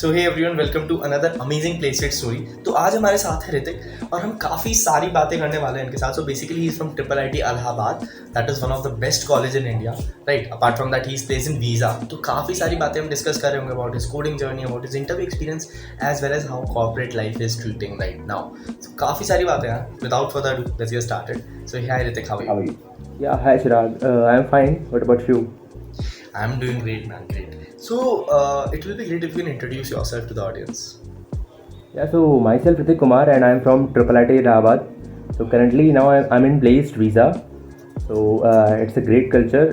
So hey everyone, welcome to another amazing Placewit story. तो आज हमारे साथ है ऋतिक और हम काफ़ी सारी बातें करने वाले हैं इनके साथ। So basically he is from triple I T Allahabad, that is one of the best college in India, right. Apart from that he is place in Visa. तो काफ़ी सारी बातें हम डिस्कस कर रहे होंगे about his coding journey, about his interview experience, as well as how corporate life is treating right now. So काफ़ी सारी बातें हैं। Without further do, let's get started. So hi Hrithik, how are you? Yeah, hi Chirag. I'm fine. What about you? I'm doing great, man, great. So it will be great if you can introduce yourself to the audience. Yeah, so myself Ritik Kumar and I'm from Triple IT Allahabad. So currently now I'm in Placed visa. So it's a great culture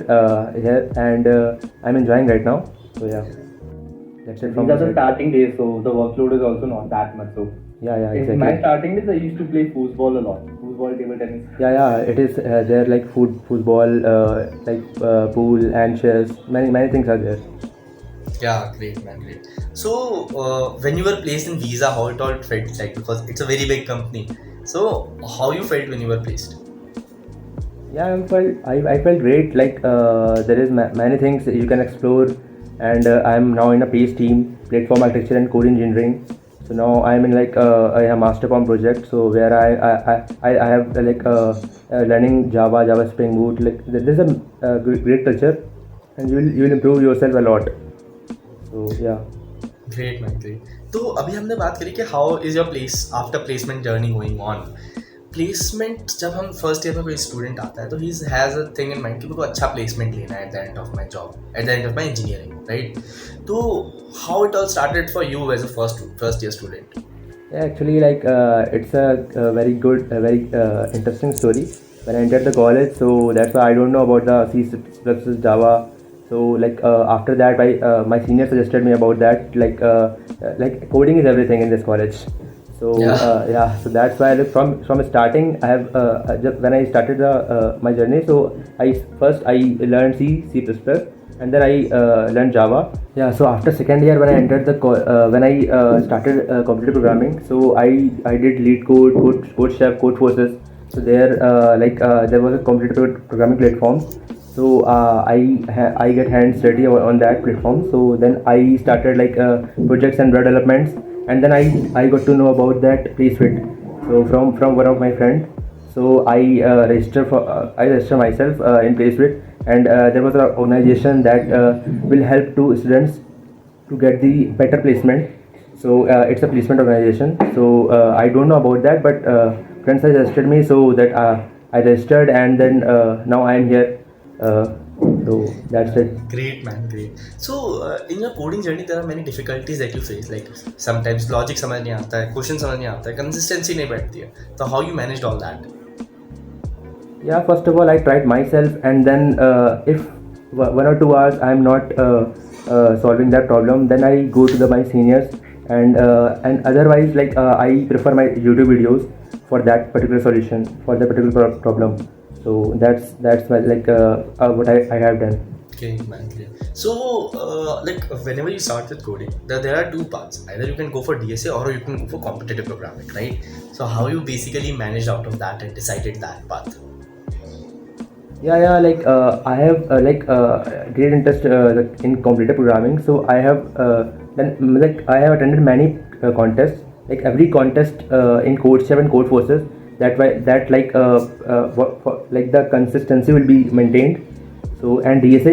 here and I'm enjoying right now. So yeah, that's it from These are my the side. starting days, so the workload is also not that much. So Yeah, in exactly. my starting days, I used to play football a lot. Football, table tennis. Yeah, it is there like football, pool and chess. Many things are there. Yeah, great, man, great. So, when you were placed in Visa, how it all felt like? Because it's a very big company. So, how you felt when you were placed? Yeah, I felt great. Like there is many things you can explore, and I'm now in a PACE team, platform architecture and code engineering. So now I'm in like a master com project. So where I have learning Java Spring Boot. Like there's a great culture, and you'll improve yourself a lot. So yeah. Great, man, great. तो अभी हमने बात करी कि how is your place after placement journey going on. Placement जब हम first year में कोई स्टूडेंट आता है तो he has a thing in mind कि मेरे को अच्छा प्लेसमेंट लेना है at the end of my job, at the end of my engineering, right. तो how it all started for you as a first year student? Yeah, actually, it's a very good, very interesting story. When I entered the college, so that's why I don't know about the C++, Java. So after that, my senior suggested me about that. Like coding is everything in this college. So Yeah. so that's why from starting, I have when I started my journey. So I learned C++. And then I learned Java. Yeah. So after second year, when I entered when I started computer programming, so I did lead code chef, code forces. So there was a computer programming platform. So I get hands dirty on that platform. So then I started projects and web developments, and then I got to know about that Placewit. So from one of my friend. So I register myself in Placewit, and there was an organization that will help to students to get the better placement. So it's a placement organization. So I don't know about that, but friends suggested me, so that I registered, and then now I am here. So that's it. Great, man, great. So in your coding journey there are many difficulties that you face, like sometimes logic समझ नहीं आता है, question समझ नहीं आता है, consistency नहीं बैठती है। तो how you managed all that? Yeah, first of all, I tried myself, and then if 1 or 2 hours I'm not solving that problem, then I go to my seniors, and otherwise I prefer my YouTube videos for that particular solution, for that particular problem. So that's what I have done. Okay, man, great. So whenever you start with coding, there are two paths. Either you can go for DSA or you can go for competitive programming, right? So how you basically managed out of that and decided that path? Yeah, I have great interest in computer programming. So I have I have attended many contests, like every contest in code chef and code forces. That the consistency will be maintained. So and DSA,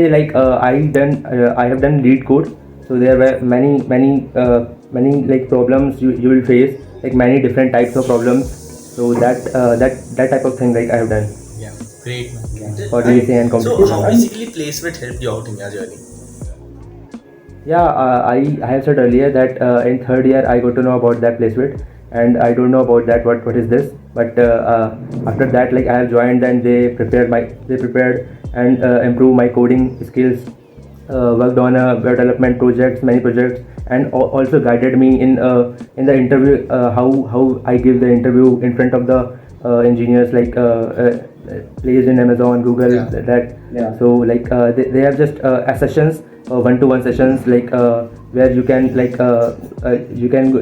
I have done lead code. So there were many problems you will face, like many different types of problems. So that type of thing I have done. Yeah, great, man. Great. For DSA and competitive. So how basically Placewit helped you out in your journey? Yeah, I have said earlier that in third year I got to know about that Placewit, and I don't know about that what is this. But after that, I have joined, and they prepared and improved my coding skills. Worked on web development projects, many projects, and also guided me in the interview, how I give the interview in front of the engineers, placed in Amazon, Google. Yeah. So they have just sessions, one-to-one sessions, where you can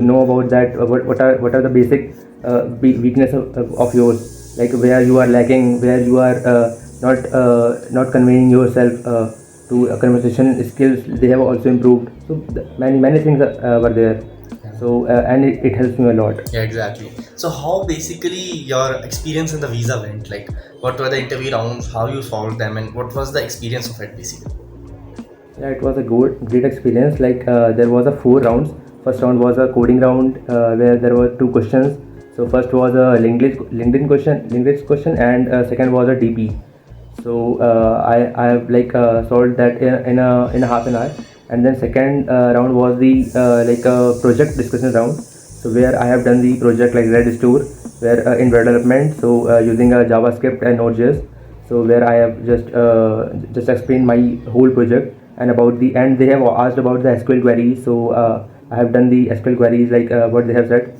know about that, what are the basic weakness of yours, like where you are lacking, where you are not conveying yourself to conversation skills. They have also improved. So many things were there. So and it helps me a lot. Yeah, exactly. So how basically your experience in the visa went? Like, what were the interview rounds? How you solved them, and what was the experience of it basically? Yeah, it was a great experience. Like there was a 4 rounds. First round was a coding round where there were 2 questions. So first was a English question, and second was a DP. So I have like solved that in a half an hour. And then second round was the project discussion round. So where I have done the project like Red Store, where in web development. So using a JavaScript and Node.js. So where I have just explained my whole project, and about the end they have asked about the SQL queries. So I have done the SQL queries like what they have said.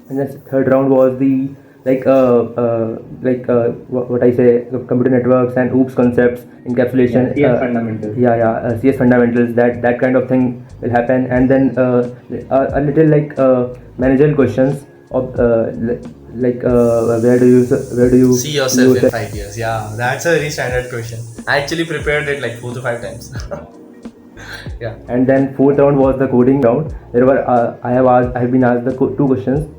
And then third round was the what I say, computer networks and OOPS concepts, encapsulation. CS fundamentals. CS fundamentals. That kind of thing will happen, and then a little like managerial questions of where do you See yourself use in 5 years. Yeah, that's a very standard question. I actually prepared it like 4 to 5 times. Yeah. And then fourth round was the coding round. There were I have been asked the 2 questions.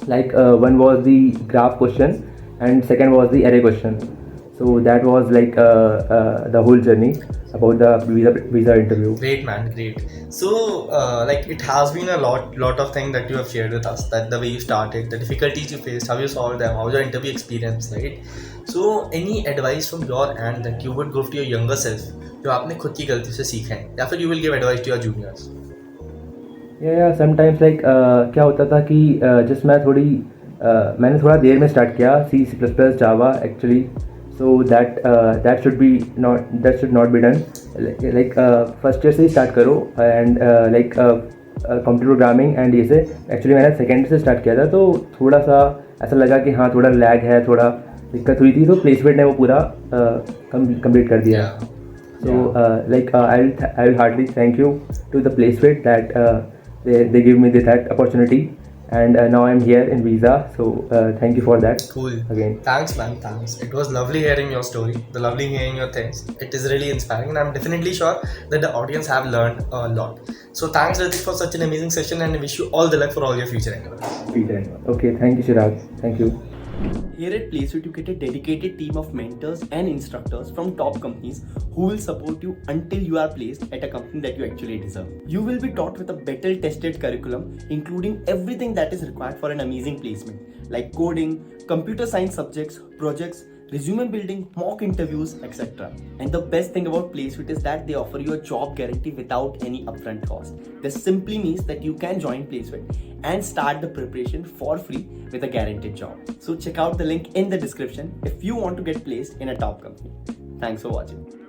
Like one was the graph question, and second was the array question. So that was like the whole journey about the visa interview. Great, man, great. So like it has been a lot of things that you have shared with us, that the way you started, the difficulties you faced, how you solved them, how was your interview experience, right? So any advice from your end that you would give to your younger self जो आपने खुद की गलती से सीखा है, या फिर you will give advice to your juniors? या समटाइम्स लाइक क्या होता था कि जस्ट मैंने थोड़ा देर में स्टार्ट किया C++ Java actually. So that should not be done. Like first year से ही स्टार्ट करो, and like computer programming and ये से एक्चुअली मैंने सेकेंड से स्टार्ट किया था. तो थोड़ा सा ऐसा लगा कि हाँ थोड़ा लैग है, थोड़ा दिक्कत हुई थी. तो प्लेसमेंट ने वो पूरा कंप्लीट कर दिया. So I will hardly thank you to the Placewit that they give me that opportunity, and now I'm here in visa. So thank you for that. Cool. Again. Thanks, man. Thanks. It was lovely hearing your story. The lovely hearing your things. It is really inspiring, and I'm definitely sure that the audience have learned a lot. So thanks, Ritik, for such an amazing session, and I wish you all the luck for all your future endeavors. Okay. Thank you, Chirag. Thank you. Here at Placewit, you get a dedicated team of mentors and instructors from top companies who will support you until you are placed at a company that you actually deserve. You will be taught with a battle tested curriculum, including everything that is required for an amazing placement, like coding, computer science subjects, projects, resume building, mock interviews, etc. And the best thing about Placewit is that they offer you a job guarantee without any upfront cost. This simply means that you can join Placewit and start the preparation for free with a guaranteed job. So check out the link in the description if you want to get placed in a top company. Thanks for watching.